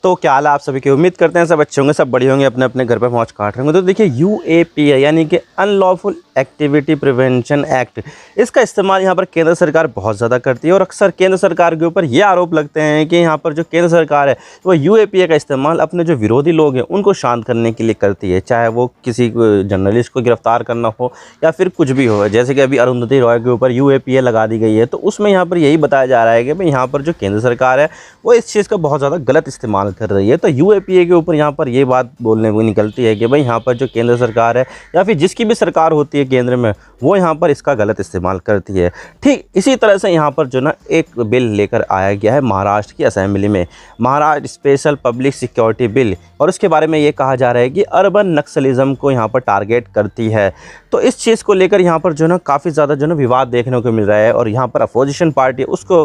तो क्या हाल है आप सभी की। उम्मीद करते हैं सब अच्छे होंगे, सब बढ़िया होंगे, अपने अपने घर पर मौज काट रहे होंगे। तो देखिए UAPA यानी कि अनलॉफुल एक्टिविटी प्रिवेंशन एक्ट, इसका इस्तेमाल यहाँ पर केंद्र सरकार बहुत ज़्यादा करती है। और अक्सर केंद्र सरकार के ऊपर ये आरोप लगते हैं कि यहाँ पर जो केंद्र सरकार है वो UAPA का इस्तेमाल अपने जो विरोधी लोग हैं उनको शांत करने के लिए करती है, चाहे वो किसी जर्नलिस्ट को गिरफ्तार करना हो या फिर कुछ भी हो। जैसे कि अभी अरुंधति रॉय के ऊपर UAPA लगा दी गई है, तो उसमें यहाँ पर यही बताया जा रहा है कि भाई यहाँ पर जो केंद्र सरकार है वो इस चीज़ का बहुत ज़्यादा गलत इस्तेमाल कर रही है। तो UAPA के ऊपर यहाँ पर ये बात बोलने को निकलती है कि भाई यहाँ पर जो केंद्र सरकार है या फिर जिसकी भी सरकार होती है केंद्र में, वो यहाँ पर इसका गलत इस्तेमाल करती है। ठीक इसी तरह से यहाँ पर जो ना एक बिल लेकर आया गया है महाराष्ट्र की असेंबली में, Maharashtra special public security bill, और उसके बारे में ये कहा जा रहा है कि अर्बन नक्सलिज्म को यहाँ पर टारगेट करती है। तो इस चीज़ को लेकर यहाँ पर जो ना काफ़ी ज़्यादा जो ना विवाद देखने को मिल रहा है। और यहाँ पर अपोजिशन पार्टी उसको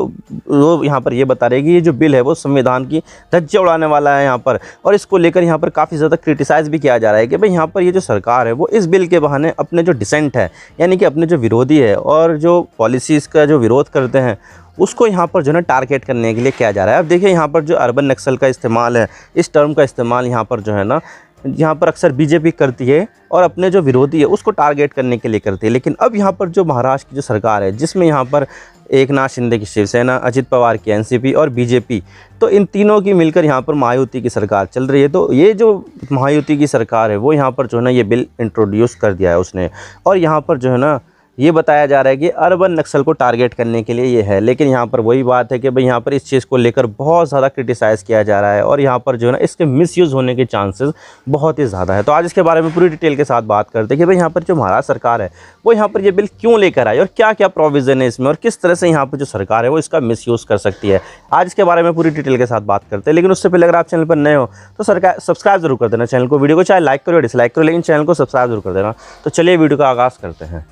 वो यहाँ पर ये बता रही है कि ये जो बिल है वो संविधान की धज्जियां उड़ाने वाला है यहाँ पर। और इसको लेकर यहाँ पर काफ़ी ज़्यादा क्रिटिसाइज़ भी किया जा रहा है कि भाई यहाँ पर ये जो सरकार है वो इस बिल के बहाने अपने जो डिसेंट है यानी कि अपने जो विरोधी है और जो पॉलिसीज़ का जो विरोध करते हैं उसको यहाँ पर जो है टारगेट करने के लिए किया जा रहा है। अब देखिए यहाँ पर जो अर्बन नक्सल का इस्तेमाल है, इस टर्म का इस्तेमाल यहाँ पर जो है ना यहाँ पर अक्सर BJP करती है और अपने जो विरोधी है उसको टारगेट करने के लिए करती है। लेकिन अब यहाँ पर जो महाराष्ट्र की जो सरकार है जिसमें यहाँ पर एकनाथ शिंदे की शिवसेना, अजित पवार की NCP और BJP, तो इन तीनों की मिलकर यहाँ पर महायुति की सरकार चल रही है। तो ये जो महायुति की सरकार है वो यहाँ पर जो है ना ये बिल इंट्रोड्यूस कर दिया है उसने। और यहाँ पर जो है ना ये बताया जा रहा है कि अर्बन नक्सल को टारगेट करने के लिए ये है। लेकिन यहाँ पर वही बात है कि भाई यहाँ पर इस चीज़ को लेकर बहुत ज़्यादा क्रिटिसाइज़ किया जा रहा है और यहाँ पर जो है ना इसके मिसयूज़ होने के चांसेस बहुत ही ज़्यादा है। तो आज इसके बारे में पूरी डिटेल के साथ बात करते हैं कि भाई यहाँ पर जो महाराष्ट्र सरकार है वो यहाँ पर ये बिल क्यों लेकर आई और क्या क्या प्रोविज़न है इसमें और किस तरह से यहाँ पर जो सरकार है वो इसका मिसयूज़ कर सकती है। आज इसके बारे में पूरी डिटेल के साथ बात करते हैं। लेकिन उससे पहले अगर आप चैनल पर नए हो तो सब्सक्राइब जरूर कर देना चैनल को, वीडियो को चाहे लाइक करो या डिसलाइक करो, लेकिन चैनल को सब्सक्राइब जरूर कर देना। तो चलिए वीडियो का आगाज़ करते हैं।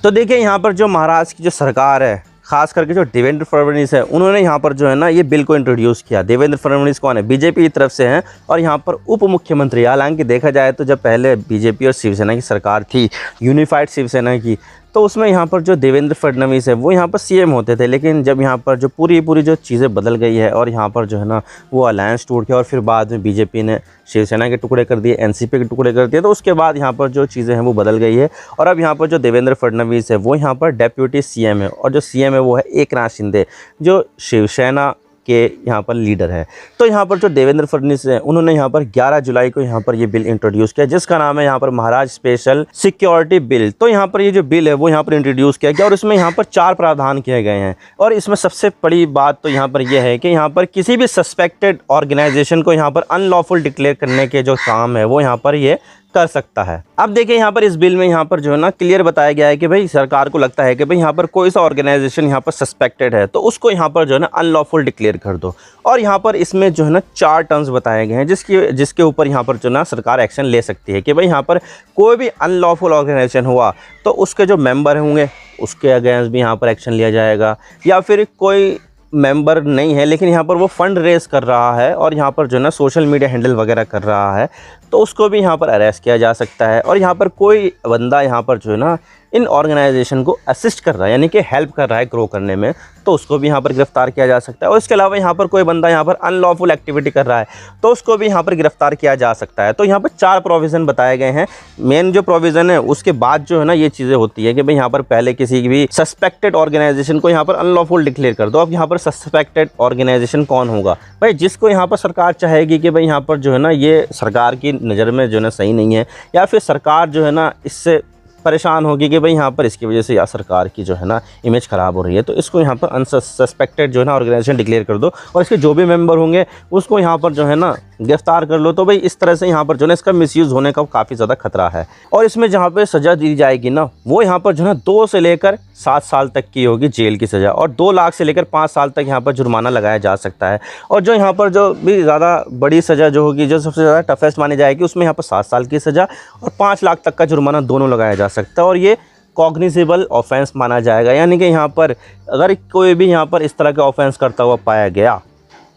तो देखिए यहाँ पर जो महाराष्ट्र की जो सरकार है, खास करके जो देवेंद्र फडणवीस है, उन्होंने यहाँ पर जो है ना ये बिल को इंट्रोड्यूस किया। देवेंद्र फडणवीस कौन है? BJP की तरफ से हैं और यहाँ पर उप मुख्यमंत्री। हालांकि देखा जाए तो जब पहले BJP और शिवसेना की सरकार थी, यूनिफाइड शिवसेना की, तो उसमें यहाँ पर जो देवेंद्र फडणवीस है वो यहाँ पर CM होते थे। लेकिन जब यहाँ पर जो पूरी जो चीज़ें बदल गई है और यहाँ पर जो है ना वो अलायंस टूट गया और फिर बाद में BJP ने शिवसेना के टुकड़े कर दिए, NCP के टुकड़े कर दिए, तो उसके बाद यहाँ पर जो चीज़ें हैं वो बदल गई है। और अब यहाँ पर जो देवेंद्र फडणवीस है वो यहाँ पर डेप्यूटी CM है और जो CM है वो है एकनाथ शिंदे जो शिवसेना के यहाँ पर लीडर है। तो यहाँ पर जो देवेंद्र फडणवीस है उन्होंने यहाँ पर 11 जुलाई को यहाँ पर ये बिल इंट्रोड्यूस किया जिसका नाम है यहाँ पर महाराष्ट्र स्पेशल सिक्योरिटी बिल। तो यहाँ पर ये जो बिल है वो यहाँ पर इंट्रोड्यूस किया गया और इसमें यहाँ पर 4 प्रावधान किए गए हैं। और इसमें सबसे बड़ी बात तो यहाँ पर यह है कि यहाँ पर किसी भी सस्पेक्टेड ऑर्गेनाइजेशन को यहाँ पर अनलॉफुल डिक्लेयर करने के जो काम है वो यहाँ पर ये कर सकता है। अब देखिए यहाँ पर इस बिल में यहाँ पर जो है ना क्लियर बताया गया है कि भाई सरकार को लगता है कि भाई यहाँ पर कोई सा ऑर्गेनाइजेशन यहाँ पर सस्पेक्टेड है तो उसको यहाँ पर जो है ना अनलॉफुल डिक्लेयर कर दो। और यहाँ पर इसमें जो है ना 4 टर्म्स बताए गए हैं जिसके ऊपर यहाँ पर जो ना सरकार एक्शन ले सकती है कि भाई यहाँ पर कोई भी अनलॉफुल ऑर्गेनाइजेशन हुआ तो उसके जो मेंबर होंगे उसके अगेंस्ट भी यहाँ पर एक्शन लिया जाएगा। या फिर कोई मेंबर नहीं है लेकिन यहाँ पर वो फंड रेज कर रहा है और यहाँ पर जो है ना सोशल मीडिया हैंडल वगैरह कर रहा है तो उसको भी यहाँ पर अरेस्ट किया जा सकता है। और यहाँ पर कोई बंदा यहाँ पर जो है ना इन ऑर्गेनाइजेशन को असिस्ट कर रहा है यानी कि हेल्प कर रहा है ग्रो करने में, तो उसको भी यहाँ पर गिरफ्तार किया जा सकता है। और इसके अलावा यहाँ पर कोई बंदा यहाँ पर अनलॉफुल एक्टिविटी कर रहा है तो उसको भी यहाँ पर गिरफ्तार किया जा सकता है। तो यहाँ पर 4 प्रोविज़न बताए गए हैं। मेन जो प्रोविज़न है उसके बाद जो है ना ये चीज़ें होती है कि भाई यहाँ पर पहले किसी भी सस्पेक्टेड ऑर्गेनाइजेशन को यहाँ पर अनलॉफुल डिक्लेयर कर दो। अब यहाँ पर सस्पेक्टेड ऑर्गेनाइजेशन कौन होगा? भाई जिसको यहाँ पर सरकार चाहेगी कि भाई यहाँ पर जो है ना ये सरकार की नज़र में जो है ना सही नहीं है या फिर सरकार जो है ना इससे परेशान होगी कि भाई यहाँ पर इसकी वजह से या सरकार की जो है ना इमेज ख़राब हो रही है, तो इसको यहाँ पर अनसस्पेक्टेड जो है ना ऑर्गेनाइजेशन डिक्लेयर कर दो और इसके जो भी मेंबर होंगे उसको यहाँ पर जो है ना गिरफ्तार कर लो। तो भाई इस तरह से यहाँ पर जो है ना इसका मिसयूज़ होने का काफ़ी ज़्यादा खतरा है। और इसमें जहाँ पे सज़ा दी जाएगी ना वो यहाँ पर जो है ना 2 से लेकर 7 साल तक की होगी जेल की सज़ा और 2 लाख से लेकर 5 साल तक यहाँ पर जुर्माना लगाया जा सकता है। और जो यहाँ पर जो भी ज़्यादा बड़ी सज़ा जो होगी, जो सबसे ज़्यादा टफेस्ट मानी जाएगी, उसमें यहाँ पर 7 साल की सज़ा और 5 लाख तक का जुर्माना दोनों लगाया जा सकता है। और ये कॉग्निजेबल ऑफेंस माना जाएगा यानी कि यहाँ पर अगर कोई भी यहाँ पर इस तरह का ऑफेंस करता हुआ पाया गया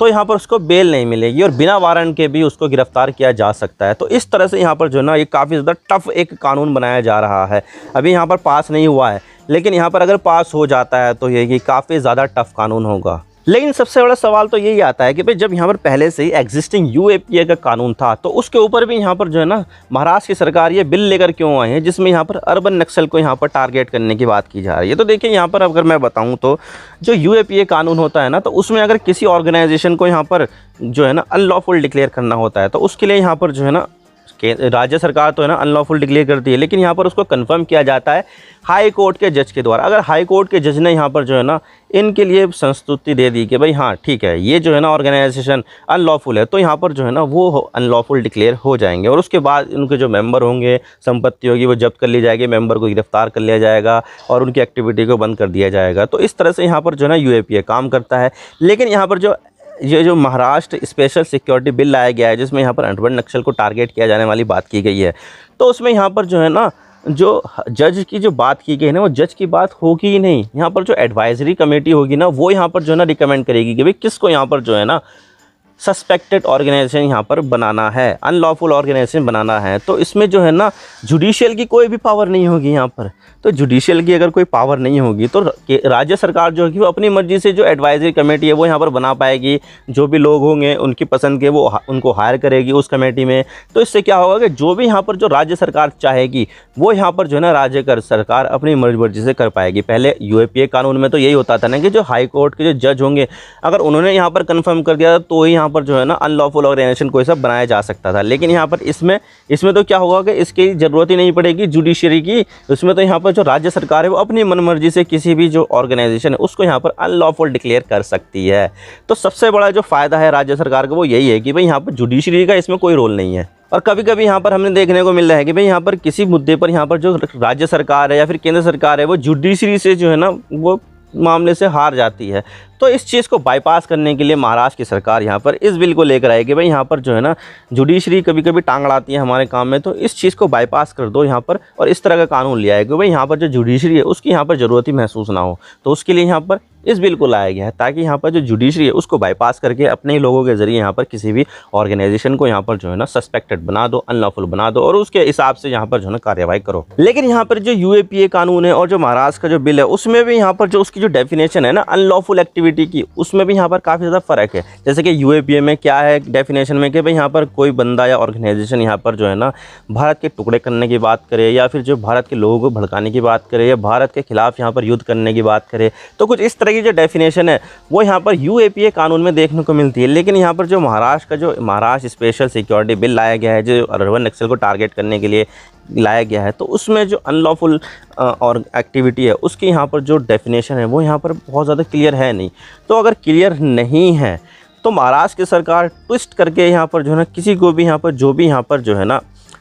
तो यहाँ पर उसको बेल नहीं मिलेगी और बिना वारंट के भी उसको गिरफ्तार किया जा सकता है। तो इस तरह से यहाँ पर जो है ना ये काफ़ी ज़्यादा टफ एक कानून बनाया जा रहा है। अभी यहाँ पर पास नहीं हुआ है लेकिन यहाँ पर अगर पास हो जाता है तो ये काफ़ी ज़्यादा टफ कानून होगा। लेकिन सबसे बड़ा सवाल तो यही आता है कि भाई जब यहाँ पर पहले से ही एग्जिस्टिंग यूएपीए का कानून था तो उसके ऊपर भी यहाँ पर जो है ना महाराष्ट्र की सरकार ये बिल लेकर क्यों आए हैं जिसमें यहाँ पर अर्बन नक्सल को यहाँ पर टारगेट करने की बात की जा रही है। तो देखिए यहाँ पर अगर मैं बताऊँ तो जो यूएपीए कानून होता है ना तो उसमें अगर किसी ऑर्गेनाइजेशन को यहाँ पर जो है ना अनलॉफुल डिक्लेयर करना होता है तो उसके लिए यहाँ पर जो है ना राज्य सरकार तो है ना अनलॉफुल डिक्लेयर करती है, लेकिन यहाँ पर उसको कंफर्म किया जाता है हाई कोर्ट के जज के द्वारा। अगर हाई कोर्ट के जज ने यहाँ पर जो है ना इनके लिए संस्तुति दे दी कि भाई हाँ ठीक है ये जो है ना ऑर्गेनाइजेशन अनलॉफुल है, तो यहाँ पर जो है ना वो अनलॉफुल डिक्लेयर हो जाएंगे और उसके बाद उनके जो मेंबर होंगे, संपत्ति होगी वो जब्त कर ली जाएगी, मेंबर को गिरफ्तार कर लिया जाएगा और उनकी एक्टिविटी को बंद कर दिया जाएगा। तो इस तरह से यहाँ पर जो है ना यूएपीए काम करता है। लेकिन यहाँ पर ये जो महाराष्ट्र स्पेशल सिक्योरिटी बिल लाया गया है जिसमें यहाँ पर अर्बन नक्सल को टारगेट किया जाने वाली बात की गई है, तो उसमें यहाँ पर जो है ना जो जज की जो बात की गई है ना वो जज की बात होगी ही नहीं। यहाँ पर जो एडवाइजरी कमेटी होगी ना वो यहाँ पर जो है ना रिकमेंड करेगी कि भाई किसको यहाँ पर जो है ना सस्पेक्टेड ऑर्गेनाइजेशन यहाँ पर बनाना है, अनलॉफुल ऑर्गेनाइजेशन बनाना है। तो इसमें जो है ना जुडिशियल की कोई भी पावर नहीं होगी यहाँ पर। तो जुडिशियल की अगर कोई पावर नहीं होगी तो राज्य सरकार जो है वो अपनी मर्जी से जो एडवाइजरी कमेटी है वो यहाँ पर बना पाएगी, जो भी लोग होंगे उनकी पसंद के वो उनको हायर करेगी उस कमेटी में। तो इससे क्या होगा कि जो भी यहाँ पर जो राज्य सरकार चाहेगी वो यहाँ पर जो है ना राज्य सरकार अपनी मर्जी से कर पाएगी। पहले यूएपीए कानून में तो यही होता था ना कि जो हाई कोर्ट के जो जज होंगे अगर उन्होंने यहाँ पर कन्फर्म कर दिया तो ही पर जो है ना अनलॉफुल ऑर्गेनाइजेशन कोई सब बनाया जा सकता था। लेकिन यहाँ पर इसमें तो क्या होगा कि इसकी ज़रूरत ही नहीं पड़ेगी जुडिशरी की। उसमें तो यहाँ पर जो राज्य सरकार है वो अपनी मनमर्जी से किसी भी जो ऑर्गेनाइजेशन है उसको यहाँ पर अनलॉफुल डिक्लेयर कर सकती है। तो सबसे बड़ा जो फ़ायदा है राज्य सरकार का वो यही है कि भाई यहाँ पर जुडिशरी का इसमें कोई रोल नहीं है। और कभी कभी यहाँ पर हमने देखने को मिल रहा है कि भाई यहाँ पर किसी मुद्दे पर यहाँ पर जो राज्य सरकार है या फिर केंद्र सरकार है वो जुडिशरी से जो है ना वो मामले से हार जाती है। तो इस चीज़ को बाईपास करने के लिए महाराष्ट्र की सरकार यहाँ पर इस बिल को लेकर आई कि भाई यहाँ पर जो है ना जुडिशरी कभी कभी टांग अड़ाती है हमारे काम में, तो इस चीज़ को बाईपास कर दो यहाँ पर और इस तरह का कानून लिया है कि भाई यहाँ पर जो जुडिशरी है उसकी यहाँ पर ज़रूरत ही महसूस ना हो। तो उसके लिए यहाँ पर इस बिल को लाया गया है ताकि यहाँ पर जो जुडिशरी है उसको बाईपास करके अपने ही लोगों के ज़रिए यहाँ पर किसी भी ऑर्गेनाइजेशन को यहाँ पर जो है ना सस्पेक्टेड बना दो, अनलॉफुल बना दो और उसके हिसाब से यहाँ पर जो है ना कार्रवाई करो। लेकिन यहाँ पर जो यूएपीए कानून है और जो महाराष्ट्र का जो बिल है उसमें भी यहाँ पर जो उसकी जो डेफिनेशन है ना अनलॉफुल एक्टिविटी की उसमें भी यहाँ पर काफ़ी ज़्यादा फ़र्क है। जैसे कि यूएपीए में क्या है डेफिनेशन में कि भाई यहाँ पर कोई बंदा या ऑर्गेनाइजेशन यहाँ पर जो है ना भारत के टुकड़े करने की बात करे या फिर जो भारत के लोगों को भड़काने की बात करे या भारत के खिलाफ यहाँ पर युद्ध करने की बात करे, तो कुछ इस तरह की जो डेफिनेशन है वो यहाँ पर यूएपीए कानून में देखने को मिलती है। लेकिन यहाँ पर जो महाराष्ट्र स्पेशल सिक्योरिटी बिल लाया गया है जो अर्बन नक्सल को टारगेट करने के लिए लाया गया है, तो उसमें जो अनलॉफुल और एक्टिविटी है उसकी यहाँ पर जो डेफिनेशन है वो यहाँ पर बहुत ज़्यादा क्लियर है नहीं। तो अगर क्लियर नहीं है तो महाराष्ट्र की सरकार ट्विस्ट करके यहाँ पर जो है ना किसी को भी यहाँ पर जो भी यहाँ पर जो है ना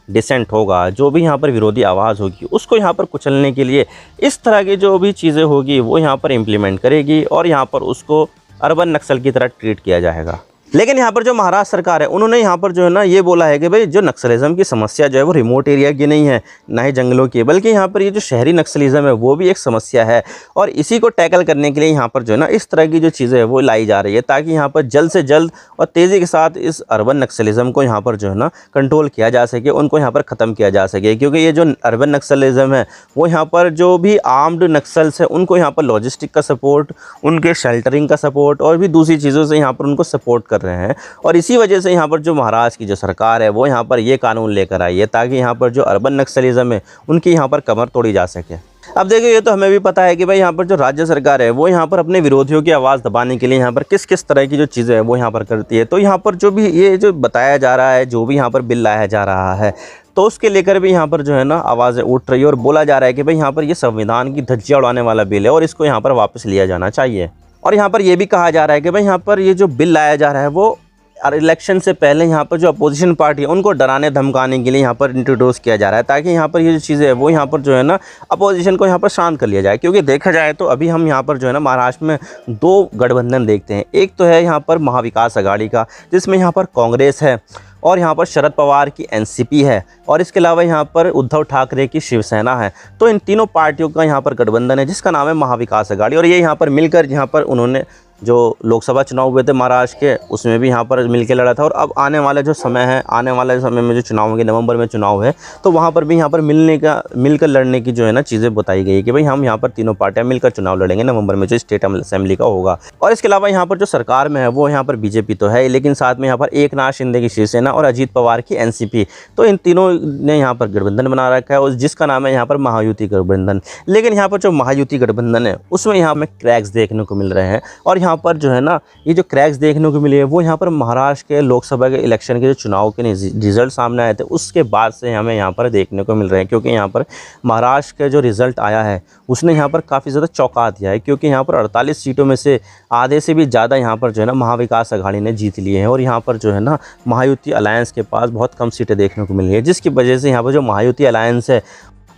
डिसेंट होगा, जो भी यहाँ पर विरोधी आवाज़ होगी उसको यहाँ पर कुचलने के लिए इस तरह की जो भी चीज़ें होगी वो यहाँ पर इम्प्लीमेंट करेगी और यहाँ पर उसको अर्बन नक्सल की तरह ट्रीट किया जाएगा। लेकिन यहाँ पर जो महाराष्ट्र सरकार है उन्होंने यहाँ पर जो है ना ये बोला है कि भाई जो नक्सलिज्म की समस्या जो है वो रिमोट एरिया की नहीं है, ना ही जंगलों की, बल्कि यहाँ पर ये जो शहरी नक्सलिज्म है वो भी एक समस्या है और इसी को टैकल करने के लिए यहाँ पर जो है ना इस तरह की जो चीज़ें है वो लाई जा रही है ताकि यहाँ पर जल्द से जल्द और तेज़ी के साथ इस अर्बन नक्सलिज्म को यहाँ पर जो है ना कंट्रोल किया जा सके, उनको यहाँ पर ख़त्म किया जा सके। क्योंकि ये जो अर्बन नक्सलिज्म है वो यहाँ पर जो भी आर्म्ड नक्सल्स है उनको यहाँ पर लॉजिस्टिक का सपोर्ट, उनके शेल्टरिंग का सपोर्ट और भी दूसरी चीज़ों से यहाँ पर उनको सपोर्ट कर रहे हैं। और इसी वजह से यहाँ पर जो महाराष्ट्र की जो सरकार है वो यहाँ पर ये कानून लेकर आई है ताकि यहाँ पर जो अर्बन नक्सलिज्म है उनकी यहाँ पर कमर तोड़ी जा सके। अब देखिए ये तो हमें भी पता है कि भाई यहाँ पर जो राज्य सरकार है वो यहाँ पर अपने विरोधियों की आवाज़ दबाने के लिए यहाँ पर किस किस तरह की जो चीज़ें हैं वो यहाँ पर करती है। तो यहाँ पर जो भी ये जो बताया जा रहा है, जो भी यहाँ पर बिल लाया जा रहा है, तो उसके लेकर भी यहाँ पर जो है ना आवाज़ें उठ रही है और बोला जा रहा है कि भाई यहाँ पर ये संविधान की धज्जियाँ उड़ाने वाला बिल है और इसको यहाँ पर वापस लिया जाना चाहिए। और यहाँ पर यह भी कहा जा रहा है कि भाई यहाँ पर ये जो बिल लाया जा रहा है वो इलेक्शन से पहले यहाँ पर जो अपोजिशन पार्टी है उनको डराने धमकाने के लिए यहाँ पर इंट्रोड्यूस किया जा रहा है ताकि यहाँ पर ये जो चीज़ें है वो यहाँ पर जो है ना अपोजिशन को यहाँ पर शांत कर लिया जाए। क्योंकि देखा जाए तो अभी हम यहाँ पर जो है ना महाराष्ट्र में दो गठबंधन देखते हैं। एक तो है यहाँ पर महाविकास आघाड़ी का जिसमें यहाँ पर कांग्रेस है और यहाँ पर शरद पवार की एनसीपी है और इसके अलावा यहाँ पर उद्धव ठाकरे की शिवसेना है। तो इन तीनों पार्टियों का यहाँ पर गठबंधन है जिसका नाम है महाविकास आघाड़ी और ये यहाँ पर मिलकर यहाँ पर उन्होंने जो लोकसभा चुनाव हुए थे महाराष्ट्र के, उसमें भी यहाँ पर मिलकर लड़ा था। और अब आने वाला जो समय है, आने वाले समय में जो चुनाव होंगे, नवंबर में चुनाव है, तो वहाँ पर भी यहाँ पर मिलकर लड़ने की जो है ना चीज़ें बताई गई कि भाई हम यहाँ पर तीनों पार्टियाँ मिलकर चुनाव लड़ेंगे नवंबर में जो स्टेट असेंबली का होगा। और इसके अलावा यहाँ पर जो सरकार में है वो यहाँ पर बीजेपी तो है, लेकिन साथ में यहाँ पर एकनाथ शिंदे की शिवसेना और अजीत पवार की एनसीपी, तो इन तीनों ने यहाँ पर गठबंधन बना रखा है, और जिसका नाम है यहाँ पर महायुति गठबंधन। लेकिन यहाँ पर जो महायुति गठबंधन है उसमें यहाँ में क्रैक्स देखने को मिल रहे हैं। और यहाँ पर जो है ना ये जो क्रैक्स देखने को मिले हैं वो यहाँ पर महाराष्ट्र के लोकसभा के इलेक्शन के जो चुनाव के रिजल्ट सामने आए थे उसके बाद से हमें यहाँ पर देखने को मिल रहे हैं। क्योंकि यहाँ पर महाराष्ट्र का जो रिज़ल्ट आया है उसने यहाँ पर काफ़ी ज़्यादा चौंका दिया है, क्योंकि यहाँ पर 48 सीटों में से आधे से भी ज़्यादा यहाँ पर जो है ना महाविकास अघाड़ी ने जीत लिए हैं। और यहाँ पर जो है ना महायुति अलायंस के पास बहुत कम सीटें देखने को मिली है, जिसकी वजह से यहाँ पर जो महायुति अलायंस है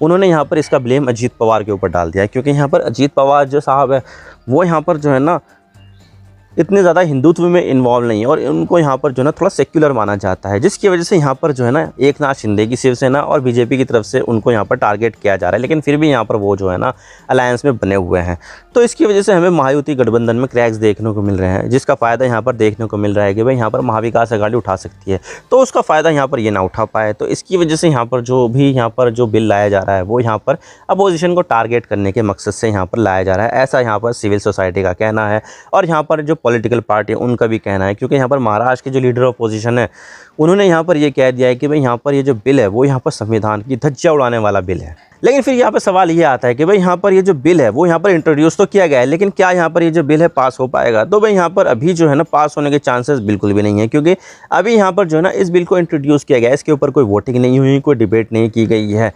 उन्होंने यहाँ पर इसका ब्लेम अजीत पवार के ऊपर डाल दिया है। क्योंकि यहाँ पर अजीत पवार जो साहब है वो यहाँ पर जो है ना इतने ज़्यादा हिंदुत्व में इन्वॉल्व नहीं है, और उनको यहाँ पर जो है ना थोड़ा सेक्युलर माना जाता है, जिसकी वजह से यहाँ पर जो है ना एकनाथ शिंदे की शिवसेना और बीजेपी की तरफ से उनको यहाँ पर टारगेट किया जा रहा है। लेकिन फिर भी यहाँ पर वो जो है ना अलायंस में बने हुए हैं, तो इसकी वजह से हमें महायुति गठबंधन में क्रैक्स देखने को मिल रहे हैं, जिसका फ़ायदा यहाँ पर देखने को मिल रहा है कि भाई यहाँ पर महाविकास अघाड़ी उठा सकती है, तो उसका फ़ायदा यहाँ पर ये ना उठा पाए। तो इसकी वजह से यहाँ पर जो बिल लाया जा रहा है वो यहाँ पर अपोजिशन को टारगेट करने के मकसद से यहाँ पर लाया जा रहा है, ऐसा यहाँ पर सिविल सोसाइटी का कहना है। और यहाँ पर जो पॉलिटिकल पार्टी है उनका भी कहना है, क्योंकि यहाँ पर महाराष्ट्र के जो लीडर ऑफ अपोजिशन है उन्होंने यहाँ पर ये कह दिया है कि भाई यहाँ पर ये जो बिल है वो यहाँ पर संविधान की धज्जियां उड़ाने वाला बिल है। लेकिन फिर यहाँ पर सवाल ये आता है कि भाई यहाँ पर ये जो बिल है वो यहाँ पर इंट्रोड्यूस तो किया गया है, लेकिन क्या यहाँ पर ये जो बिल है पास हो पाएगा? तो भाई यहाँ पर अभी जो है ना पास होने के चांसेस बिल्कुल भी नहीं है, क्योंकि अभी यहाँ पर जो है ना इस बिल को इंट्रोड्यूस किया गया है, इसके ऊपर कोई वोटिंग नहीं हुई, कोई डिबेट नहीं की गई है।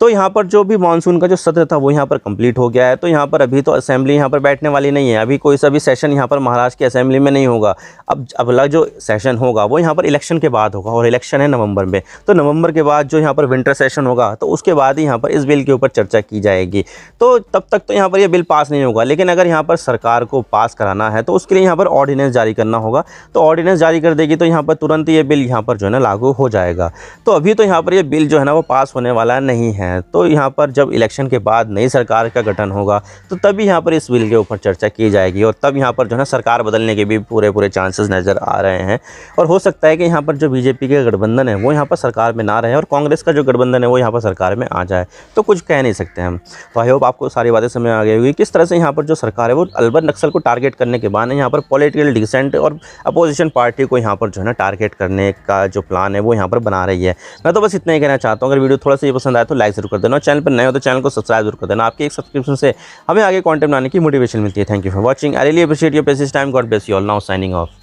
तो यहाँ पर जो भी मानसून का जो सत्र था वो यहाँ पर कंप्लीट हो गया है। तो यहाँ पर अभी तो असेंबली यहाँ पर बैठने वाली नहीं है, अभी कोई सा भी सेशन यहाँ पर महाराष्ट्र की असेंबली में नहीं होगा। अब अगला जो सेशन होगा वो यहाँ पर इलेक्शन के बाद होगा, और इलेक्शन है नवंबर में, तो नवंबर के बाद जो यहाँ पर विंटर सेशन होगा तो उसके बाद ही यहाँ पर इस बिल के ऊपर चर्चा की जाएगी। तो तब तक तो यहाँ पर ये बिल पास नहीं होगा। लेकिन अगर यहाँ पर सरकार को पास कराना है तो उसके लिए यहाँ पर ऑर्डिनेंस जारी करना होगा, तो ऑर्डिनेंस जारी कर देगी तो यहाँ पर तुरंत ये बिल यहाँ पर जो है ना लागू हो जाएगा। तो अभी तो यहाँ पर ये बिल जो है ना वो पास होने वाला नहीं है। तो यहाँ पर जब इलेक्शन के बाद नई सरकार का गठन होगा तो तभी यहाँ पर इस बिल के ऊपर चर्चा की जाएगी, और तब यहाँ पर जो है ना सरकार बदलने के भी पूरे चांसेस नज़र आ रहे हैं। और हो सकता है कि यहाँ पर जो बीजेपी के गठबंधन है वो यहाँ पर सरकार में ना रहे, और कांग्रेस का जो गठबंधन है वो यहाँ पर सरकार में आ जाए, तो कुछ कह नहीं सकते हम। तो आई होप आपको सारी बातें समझ आ गई होगी किस तरह से यहाँ पर जो सरकार है वो अलवर नक्सल को टारगेट करने के बाद यहाँ पर पॉलिटिकल डिसेंट और अपोजिशन पार्टी को यहाँ पर जो है ना टारगेट करने का जो प्लान है वो यहाँ पर बना रही है। मैं तो बस इतना ही कहना चाहता हूँ। अगर वीडियो थोड़ा सा ये पसंद आया तो लाइक जरूर कर देना, चैनल पर नए हो तो चैनल को सब्सक्राइब जरूर कर देना। आपके एक सब्सक्रिप्शन से हमें आगे कंटेंट बनाने की मोटिवेशन मिलती है। Thank you for watching, I really appreciate your precious time. God bless you all. Now signing off.